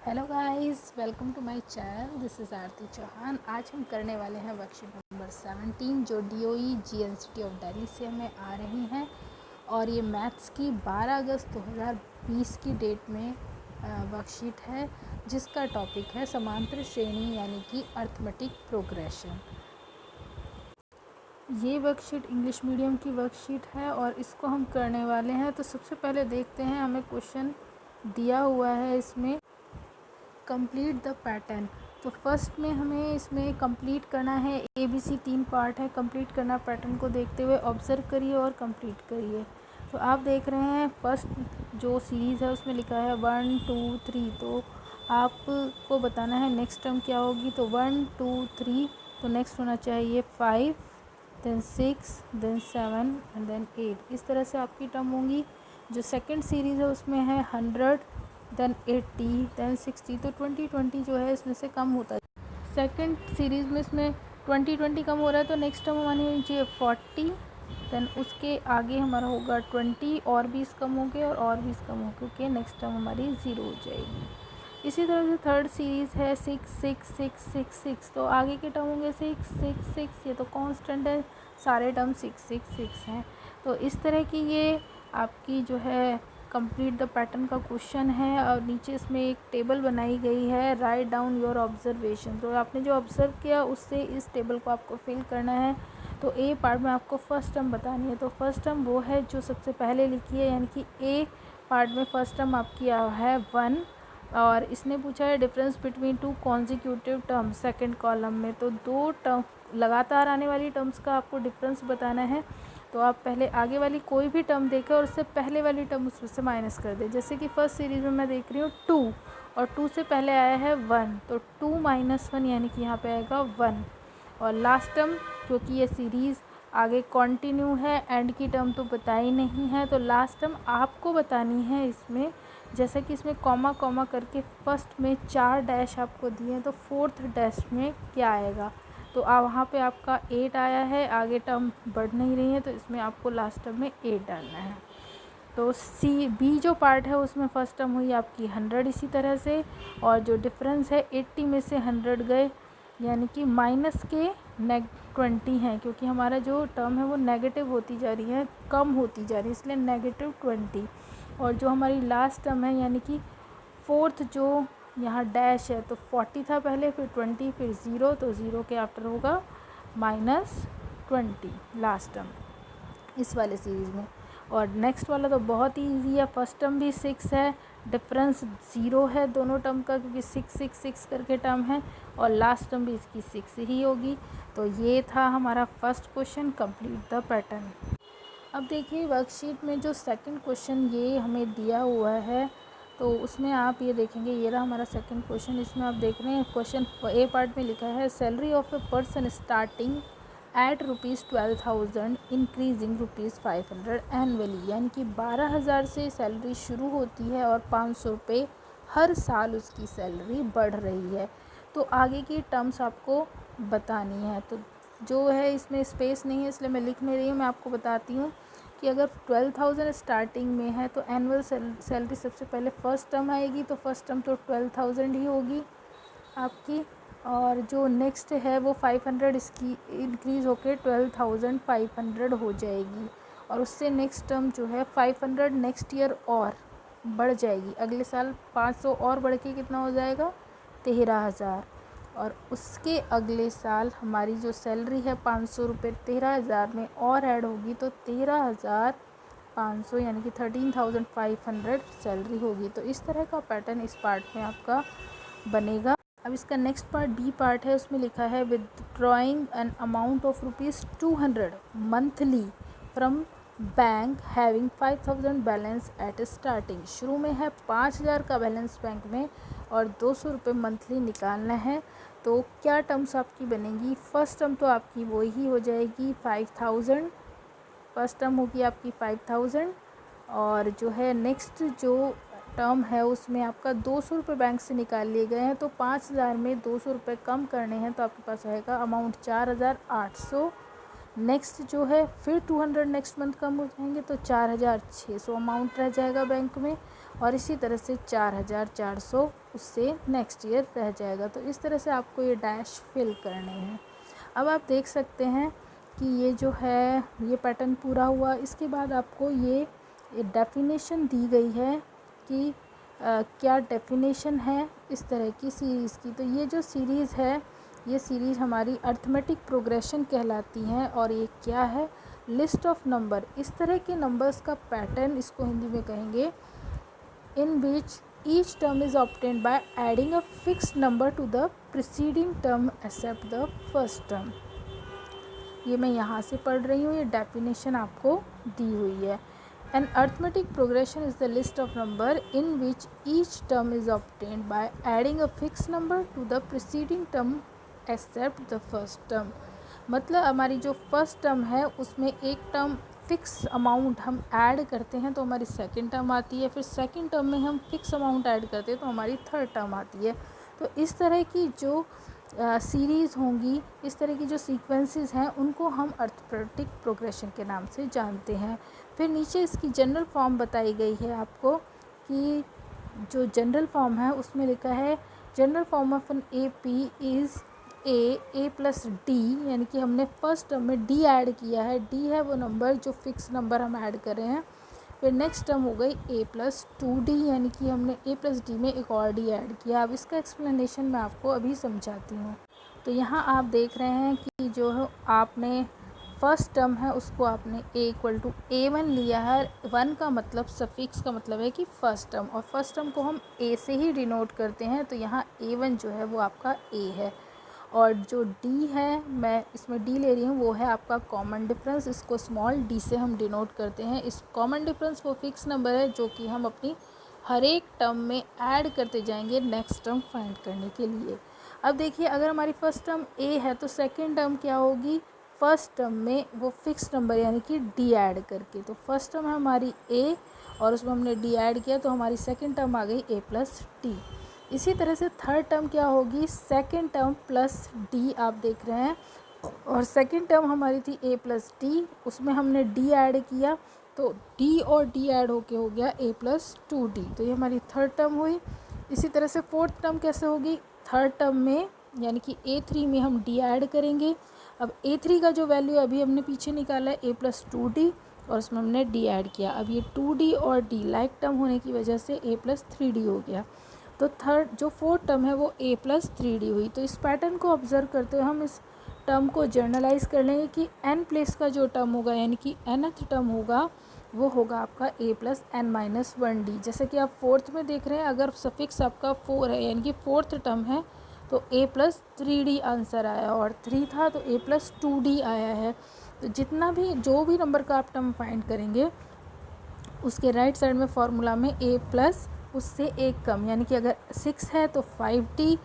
Hello guys, welcome to my channel. This is Aarti Chauhan. आज हम करने वाले हैं वर्कशीट नंबर 17 जो डीओई जीएनसीटी ऑफ दिल्ली से हमें आ रही हैं और ये मैथ्स की 12 अगस्त 2020 की डेट में वर्कशीट है जिसका टॉपिक है समांतर श्रेणी यानी कि अर्थमेटिक प्रोग्रेशन। ये वर्कशीट इंग्लिश मीडियम की वर्कशीट है और इसको हम करने वाले हैं। तो सबसे पहले देखते हैं, हमें क्वेश्चन दिया हुआ है इसमें कंप्लीट द पैटर्न। तो फर्स्ट में हमें इसमें कंप्लीट करना है। ABC 3 पार्ट है, कंप्लीट करना पैटर्न को देखते हुए ऑब्जर्व करिए और कंप्लीट करिए। तो आप देख रहे हैं फर्स्ट जो सीरीज़ है उसमें लिखा है 1 2 3। तो आपको बताना है नेक्स्ट टर्म क्या होगी। तो 1 2 3, तो नेक्स्ट होना चाहिए 5, देन 6, देन 7 एंड देन 8। इस तरह से आपकी टर्म होंगी। जो सेकंड सीरीज़ है उसमें है 100, देन 80, देन 60। तो 20 जो है इसमें से कम होता है। सेकंड सीरीज़ में इसमें 20 कम हो रहा है तो नेक्स्ट टर्म हमारी होनी चाहिए 40, देन उसके आगे हमारा होगा 20 और 20 कम हो गए और 20 कम हो क्योंकि नेक्स्ट टर्म हमारी 0 हो जाएगी। इसी तरह से थर्ड सीरीज़ है 6 6 6 6 6। तो आगे के टर्म होंगे 6 6 6। ये तो कांस्टेंट है, सारे टर्म 6 6 6 हैं। तो इस तरह की ये आपकी जो है कंप्लीट द पैटर्न का क्वेश्चन है और नीचे इसमें एक टेबल बनाई गई है, राइट डाउन योर ऑब्जर्वेशन। तो आपने जो ऑब्जर्व किया उससे इस टेबल को आपको फिल करना है। तो ए पार्ट में आपको फर्स्ट टर्म बतानी है। तो फर्स्ट टर्म वो है जो सबसे पहले लिखी है, यानी कि ए पार्ट में फर्स्ट टर्म आपकी है 1 और इसने पूछा है difference between 2 consecutive terms second column में। तो दो टर्म लगातार आने वाली टर्म्स का आपको डिफरेंस बताना है। तो आप पहले आगे वाली कोई भी टर्म देखें और उससे पहले वाली टर्म उसमें से माइनस कर दें। जैसे कि फर्स्ट सीरीज़ में मैं देख रही हूँ 2 और 2 से पहले आया है 1, तो 2 - 1 यानी कि यहाँ पे आएगा 1। और लास्ट टर्म क्योंकि ये सीरीज़ आगे कंटिन्यू है, एंड की टर्म तो बताई नहीं है, तो लास्ट टर्म आपको बतानी है इसमें। जैसे कि इसमें कॉमा कॉमा करके फर्स्ट में 4 डैश आपको दिए हैं, तो फोर्थ डैश में क्या आएगा। तो वहाँ पे आपका 8 आया है, आगे टर्म बढ़ नहीं रही है तो इसमें आपको लास्ट टर्म में 8 डालना है। तो बी जो पार्ट है उसमें फर्स्ट टर्म हुई आपकी 100 इसी तरह से, और जो डिफरेंस है 80 में से 100 गए यानी कि माइनस के 20 हैं, क्योंकि हमारा जो टर्म है वो नेगेटिव होती जा रही है, कम होती जा रही है, इसलिए -20। और जो हमारी लास्ट टर्म है यानी कि फोर्थ जो यहाँ डैश है, तो 40 था पहले, फिर 20, फिर 0, तो 0 के आफ्टर होगा -20 लास्ट टर्म इस वाले सीरीज़ में। और नेक्स्ट वाला तो बहुत ही ईजी है, फर्स्ट टर्म भी 6 है, डिफरेंस 0 है दोनों टर्म का क्योंकि 6 6 6 करके टर्म है, और लास्ट टर्म भी इसकी 6 ही होगी। तो ये था हमारा first question, complete the pattern. अब देखिए वर्कशीट में जो सेकंड क्वेश्चन ये हमें दिया हुआ है, तो उसमें आप ये देखेंगे, ये रहा हमारा सेकंड क्वेश्चन। इसमें आप देख रहे हैं क्वेश्चन ए पार्ट में लिखा है salary of a person starting at ₹12,000 increasing ₹500 annually, यानी कि 12,000 से सैलरी शुरू होती है और 500 रुपये हर साल उसकी सैलरी बढ़ रही है। तो आगे की टर्म्स आपको बतानी है। तो जो है इसमें स्पेस नहीं है इसलिए मैं लिख नहीं रही हूँ, मैं आपको बताती हूँ कि अगर 12,000 स्टार्टिंग में है तो एनुअल सैलरी सबसे पहले फर्स्ट टर्म आएगी, तो फर्स्ट टर्म तो 12,000 ही होगी आपकी, और जो नेक्स्ट है वो 500 इसकी इंक्रीज़ होकर 12,500 हो जाएगी, और उससे नेक्स्ट टर्म जो है 500 नेक्स्ट ईयर और बढ़ जाएगी, अगले साल 500 और बढ़ के कितना हो जाएगा 13,000, और उसके अगले साल हमारी जो सैलरी है 500 रुपये 13,000 में और ऐड होगी, तो 13,500 यानी कि 13,500 सैलरी होगी। तो इस तरह का पैटर्न इस पार्ट में आपका बनेगा। अब इसका नेक्स्ट पार्ट बी पार्ट है, उसमें लिखा है withdrawing an amount of ₹200 monthly from bank having 5,000 balance at starting. शुरू में है 5,000 का बैलेंस बैंक में और 200 रुपये मंथली निकालना है। तो क्या टर्म्स आपकी बनेगी, फर्स्ट टर्म तो आपकी वो ही हो जाएगी 5,000, फर्स्ट टर्म होगी आपकी 5,000, और जो है नेक्स्ट जो टर्म है उसमें आपका 200 रुपये बैंक से निकाल लिए गए हैं, तो 5,000 में 200 रुपये कम करने हैं, तो आपके पास रहेगा अमाउंट 4,800। नेक्स्ट जो है फिर 200 नेक्स्ट मंथ कम हो जाएंगे तो 4,600 अमाउंट रह जाएगा बैंक में, और इसी तरह से 4400 उससे नेक्स्ट ईयर रह जाएगा। तो इस तरह से आपको ये डैश फिल करने हैं। अब आप देख सकते हैं कि ये जो है ये पैटर्न पूरा हुआ। इसके बाद आपको ये डेफिनेशन दी गई है कि क्या डेफिनेशन है इस तरह की सीरीज़ की। तो ये जो सीरीज़ है ये सीरीज़ हमारी अर्थमेटिक प्रोग्रेशन कहलाती हैं और ये क्या है, लिस्ट ऑफ नंबर। इस तरह के नंबर्स का पैटर्न इसको हिंदी में कहेंगे in which each term is obtained by adding a fixed number to the preceding term except the first term. ये मैं यहाँ से पढ़ रही हूँ, ये डेफिनेशन आपको दी हुई है। An arithmetic progression is the list of number in which each term is obtained by adding a fixed number to the preceding term except the first term। मतलब हमारी जो फर्स्ट टर्म है उसमें एक टर्म फिक्स अमाउंट हम add करते हैं तो हमारी सेकंड टर्म आती है, फिर सेकंड टर्म में हम फिक्स अमाउंट ऐड करते हैं तो हमारी थर्ड टर्म आती है। तो इस तरह की जो सीरीज़ होंगी, इस तरह की जो सीक्वेंसेस हैं उनको हम अर्थमेटिक प्रोग्रेशन के नाम से जानते हैं। फिर नीचे इसकी जनरल फॉर्म बताई गई है आपको कि जो जनरल फॉर्म है उसमें लिखा है general form of an A P is a plus d, यानी कि हमने फर्स्ट टर्म में डी ऐड किया है। डी है वो नंबर जो फिक्स नंबर हम ऐड कर रहे हैं। फिर नेक्स्ट टर्म हो गई ए प्लस 2d, यानी कि हमने ए प्लस डी में एक और डी ऐड किया। अब इसका एक्सप्लेनेशन मैं आपको अभी समझाती हूँ। तो यहाँ आप देख रहे हैं कि जो है आपने फर्स्ट टर्म है उसको आपने a इक्वल टू A1 लिया है। 1 का मतलब सफिक्स का मतलब है कि फर्स्ट टर्म, और फर्स्ट टर्म को हम a से ही डिनोट करते हैं। तो यहाँ A1 जो है वो आपका a है, और जो d है मैं इसमें d ले रही हूँ वो है आपका कॉमन डिफरेंस। इसको स्मॉल d से हम डिनोट करते हैं। इस कॉमन डिफरेंस वो फिक्स नंबर है जो कि हम अपनी हर एक टर्म में ऐड करते जाएंगे नेक्स्ट टर्म फाइंड करने के लिए। अब देखिए अगर हमारी फर्स्ट टर्म a है तो सेकेंड टर्म क्या होगी, फर्स्ट टर्म में वो फिक्स नंबर यानी कि d ऐड करके। तो फर्स्ट टर्म है हमारी a और उसमें हमने d ऐड किया तो हमारी सेकेंड टर्म आ गई a प्लस डी। इसी तरह से थर्ड टर्म क्या होगी, सेकेंड टर्म प्लस डी आप देख रहे हैं, और सेकेंड टर्म हमारी थी a प्लस डी, उसमें हमने d ऐड किया तो d और d ऐड होके हो गया a प्लस 2d। तो ये हमारी थर्ड टर्म हुई। इसी तरह से फोर्थ टर्म कैसे होगी, थर्ड टर्म में यानी कि a3 में हम d ऐड करेंगे। अब a3 का जो वैल्यू अभी हमने पीछे निकाला है a प्लस 2d और उसमें हमने d ऐड किया। अब ये 2d और d लाइक टर्म होने की वजह से a प्लस 3d हो गया। तो थर्ड जो फोर्थ टर्म है वो a प्लस 3d हुई। तो इस पैटर्न को ऑब्जर्व करते हुए हम इस टर्म को जर्नलाइज कर लेंगे कि n प्लेस का जो टर्म होगा यानी कि nth टर्म होगा वो होगा आपका a plus n minus 1d। जैसे कि आप फोर्थ में देख रहे हैं, अगर सफिक्स आपका 4 है यानी कि फोर्थ टर्म है तो a प्लस 3d आंसर आया, और 3 था तो a प्लस 2d आया है। तो जितना भी जो भी नंबर का आप टर्म फाइंड करेंगे उसके राइट साइड में फॉर्मूला में a प्लस उससे एक कम, यानी कि अगर 6 है तो 5d,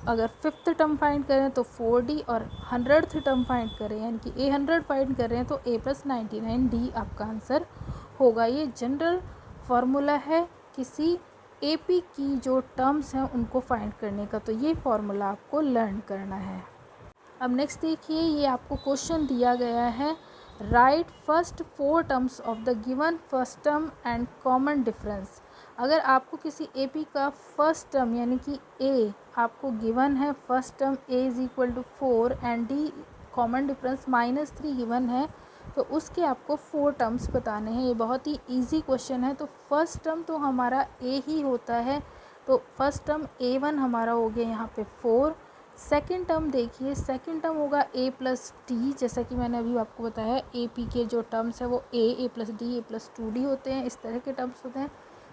अगर फिफ्थ टर्म फाइंड करें तो 4d, और 100th टर्म फाइंड करें यानी कि a100 फाइंड कर रहे हैं तो a प्लस 99d आपका आंसर होगा। ये जनरल फार्मूला है किसी AP की जो टर्म्स हैं उनको फाइंड करने का। तो ये फार्मूला आपको लर्न करना है। अब नेक्स्ट देखिए, ये आपको क्वेश्चन दिया गया है, right first 4 terms of the given first term and common difference. अगर आपको किसी AP का फर्स्ट टर्म यानी कि a आपको गिवन है, first term a is equal to 4 and d common difference -3 given है, तो उसके आपको 4 टर्म्स बताने हैं। ये बहुत ही इजी क्वेश्चन है। तो फर्स्ट टर्म तो हमारा a ही होता है, तो फर्स्ट टर्म a1 हमारा हो गया यहाँ पे 4। सेकेंड टर्म देखिए, सेकेंड टर्म होगा a प्लस डी, जैसा कि मैंने अभी आपको बताया AP के जो टर्म्स है वो a plus D, a plus 2d होते हैं, इस तरह के टर्म्स होते हैं।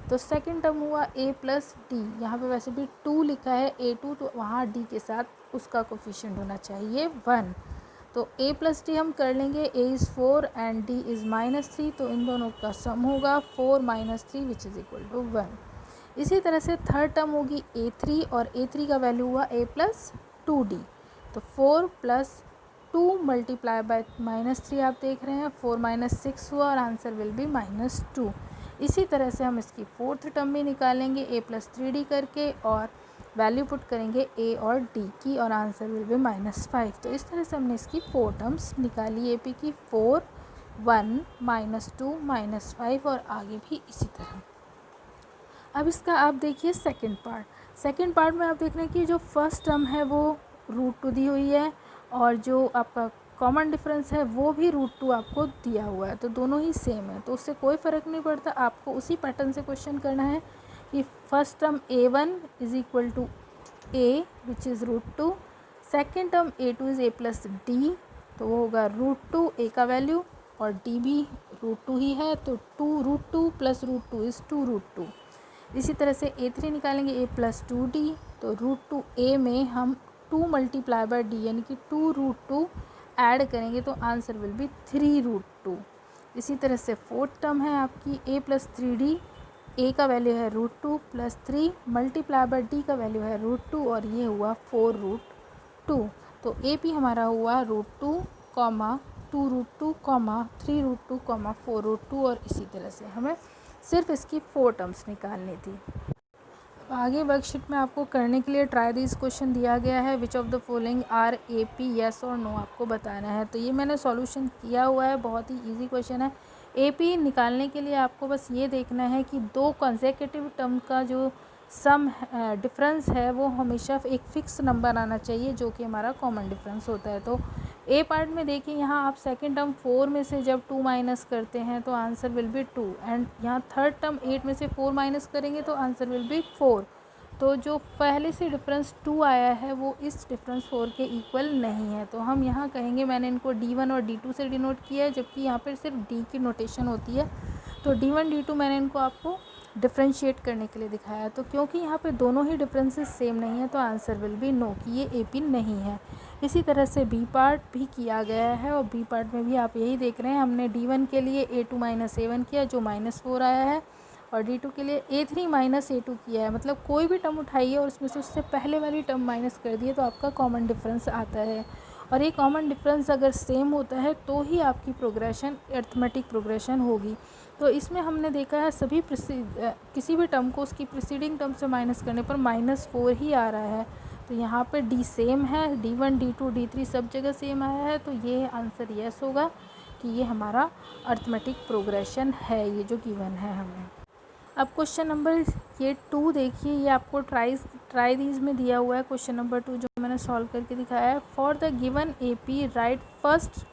तो सेकेंड टर्म हुआ a प्लस डी, यहाँ पे वैसे भी 2 लिखा है a2, तो वहाँ d के साथ उसका कोफिशिएंट होना चाहिए 1। तो a प्लस डी हम कर लेंगे, a is 4 and d is -3, तो इन दोनों का सम होगा 4 - 3 विच इज़ इक्वल टू 1। इसी तरह से थर्ड टर्म होगी a3, और a3 का वैल्यू हुआ a प्लस 2d, तो 4 प्लस 2 मल्टीप्लाई बाय -3 आप देख रहे हैं, 4 - 6 हुआ और आंसर विल बी -2। इसी तरह से हम इसकी फोर्थ टर्म भी निकालेंगे a प्लस 3d करके, और वैल्यू पुट करेंगे a और d की, और आंसर विल बी -5। तो इस तरह से हमने इसकी 4 टर्म्स निकाली AP की, 4, 1, -2, -5 और आगे भी इसी तरह। अब इसका आप देखिए सेकंड पार्ट में आप देख रहे हैं कि जो फर्स्ट टर्म है वो √2 दी हुई है और जो आपका कॉमन डिफरेंस है वो भी √2 आपको दिया हुआ है, तो दोनों ही सेम है, तो उससे कोई फ़र्क नहीं पड़ता। आपको उसी पैटर्न से क्वेश्चन करना है कि first term a1 is equal to a which is √2, second term a2 is a plus d, तो वो होगा √2 a का वैल्यू और d भी √2 ही है, तो 2 √2 प्लस √2 इज़ 2 √2। इसी तरह से a3 निकालेंगे a प्लस 2d, तो √2 a में हम 2 मल्टीप्लाई बाय d यानी कि 2 √2 ऐड करेंगे तो आंसर विल बी 3 √2। इसी तरह से फोर्थ टर्म है आपकी a प्लस 3d, a का वैल्यू है √2 प्लस 3 मल्टीप्लाई बाय d का वैल्यू है √2 और ये हुआ 4 √2। तो ए पी हमारा हुआ √2, 2 √2, 3 √2, 4 √2 और इसी तरह से हमें सिर्फ इसकी 4 टर्म्स निकालनी थी। आगे वर्कशीट में आपको करने के लिए ट्राई दिस क्वेश्चन दिया गया है, which of the following are A P, yes और नो आपको बताना है। तो ये मैंने सॉल्यूशन किया हुआ है, बहुत ही इजी क्वेश्चन है। ए पी निकालने के लिए आपको बस ये देखना है कि दो कंसेक्यूटिव टर्म का जो सम डिफरेंस है वो हमेशा एक फ़िक्स नंबर आना चाहिए जो कि हमारा कॉमन डिफरेंस होता है। तो ए पार्ट में देखिए, यहाँ आप सेकंड टर्म 4 में से जब 2 माइनस करते हैं तो आंसर विल बी 2, एंड यहाँ थर्ड टर्म 8 में से 4 माइनस करेंगे तो आंसर विल बी 4। तो जो पहले से डिफरेंस 2 आया है वो इस डिफरेंस 4 के इक्वल नहीं है, तो हम यहाँ कहेंगे, मैंने इनको D1 और D2 से डिनोट किया है, जबकि यहाँ पर सिर्फ D की नोटेशन होती है। तो D1 D2 मैंने इनको आपको डिफ्रेंशिएट करने के लिए दिखाया। तो क्योंकि यहाँ पे दोनों ही डिफरेंसेस सेम नहीं है तो आंसर विल बी नो, कि ये ए पी नहीं है। इसी तरह से बी पार्ट भी किया गया है और बी पार्ट में भी आप यही देख रहे हैं, हमने D1 के लिए a2 माइनस a1 किया जो -4 आया है, और D2 के लिए a3 माइनस a2 किया है। मतलब कोई भी टर्म उठाइए और उसमें से उससे पहले वाली टर्म माइनस कर दिए तो आपका कॉमन डिफरेंस आता है, और ये कॉमन डिफरेंस अगर सेम होता है तो ही आपकी प्रोग्रेशन अर्थमेटिक प्रोग्रेशन होगी। तो इसमें हमने देखा है सभी किसी भी टर्म को उसकी प्रीसीडिंग टर्म से माइनस करने पर -4 ही आ रहा है। तो यहाँ पे D सेम है, D1 D2 D3 सब जगह सेम आया है, तो ये आंसर यस होगा कि ये हमारा अर्थमेटिक प्रोग्रेशन है, ये जो गिवन है हमें। अब क्वेश्चन नंबर ये 2 देखिए, ये आपको ट्राई दीज में दिया हुआ है। क्वेश्चन नंबर 2 जो मैंने सॉल्व करके दिखाया है। For the given A P right first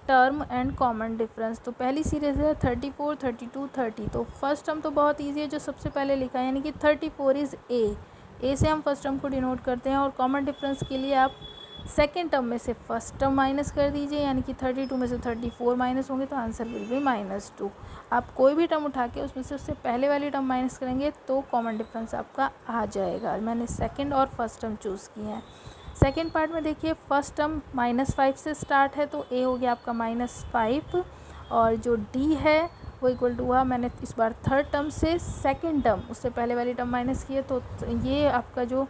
term and common difference. तो पहली सीरीज है 34 32 30। तो फर्स्ट टर्म तो बहुत ईजी है, जो सबसे पहले लिखा है, यानी कि 34 इज़ ए से हम फर्स्ट टर्म को डिनोट करते हैं, और कॉमन डिफरेंस के लिए आप सेकेंड टर्म में से फर्स्ट टर्म माइनस कर दीजिए, यानी कि 32 में से 34 माइनस होंगे तो आंसर विल बी -2। आप कोई भी टर्म उठा के उसमें से उससे पहले वाली टर्म माइनस करेंगे तो कॉमन डिफरेंस आपका आ जाएगा। मैंने सेकंड और फर्स्ट टर्म चूज़ की हैं। सेकेंड पार्ट में देखिए, फर्स्ट टर्म -5 से स्टार्ट है तो ए हो गया आपका -5, और जो डी है वो इक्वल टू हुआ, मैंने इस बार थर्ड टर्म से सेकेंड टर्म उससे पहले वाली टर्म माइनस की है, तो ये आपका जो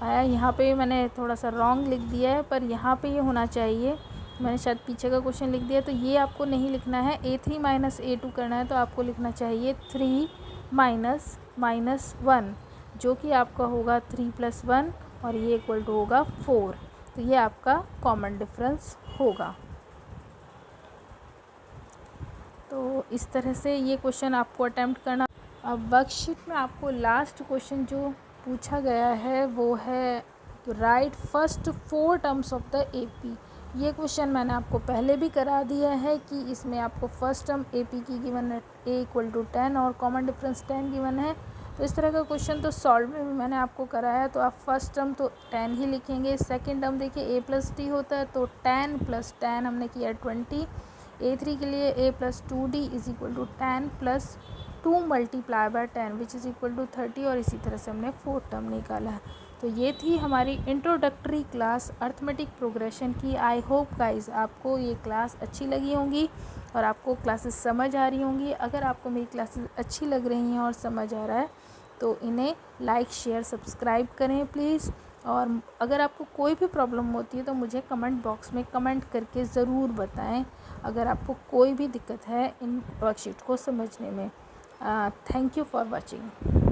आया, यहाँ पे मैंने थोड़ा सा रॉन्ग लिख दिया है, पर यहाँ पे ये होना चाहिए, मैंने शायद पीछे का क्वेश्चन लिख दिया, तो ये आपको नहीं लिखना है। a3 माइनस a2 करना है तो आपको लिखना चाहिए 3 माइनस -1, जो कि आपका होगा 3 + 1, और ये इक्वल टू होगा 4। तो ये आपका कॉमन डिफरेंस होगा। तो इस तरह से ये क्वेश्चन आपको अटैम्प्ट करना। अब वर्कशीट में आपको लास्ट क्वेश्चन जो पूछा गया है वो है right first 4 terms of the AP। ये क्वेश्चन मैंने आपको पहले भी करा दिया है कि इसमें आपको फर्स्ट टर्म AP की गिवन है a = 10 और कॉमन डिफरेंस 10 गिवन है। तो इस तरह का क्वेश्चन तो सॉल्व में भी मैंने आपको कराया है। तो आप फर्स्ट टर्म तो 10 ही लिखेंगे। सेकेंड टर्म देखिए a + d होता है, तो 10 + 10 हमने किया 20। a3 के लिए a + 2d = 10 + 2 multiply by 10 which is equal to 30, और इसी तरह से हमने फोर्थ टर्म निकाला है। तो ये थी हमारी इंट्रोडक्टरी क्लास अर्थमेटिक प्रोग्रेशन की। आई होप गाइस आपको ये क्लास अच्छी लगी होंगी और आपको क्लासेस समझ आ रही होंगी। अगर आपको मेरी क्लासेस अच्छी लग रही हैं और समझ आ रहा है तो इन्हें लाइक शेयर सब्सक्राइब करें प्लीज़। और अगर आपको कोई भी प्रॉब्लम होती है तो मुझे कमेंट बॉक्स में कमेंट करके ज़रूर बताएं, अगर आपको कोई भी दिक्कत है इन वर्कशीट को समझने में। Thank you for watching.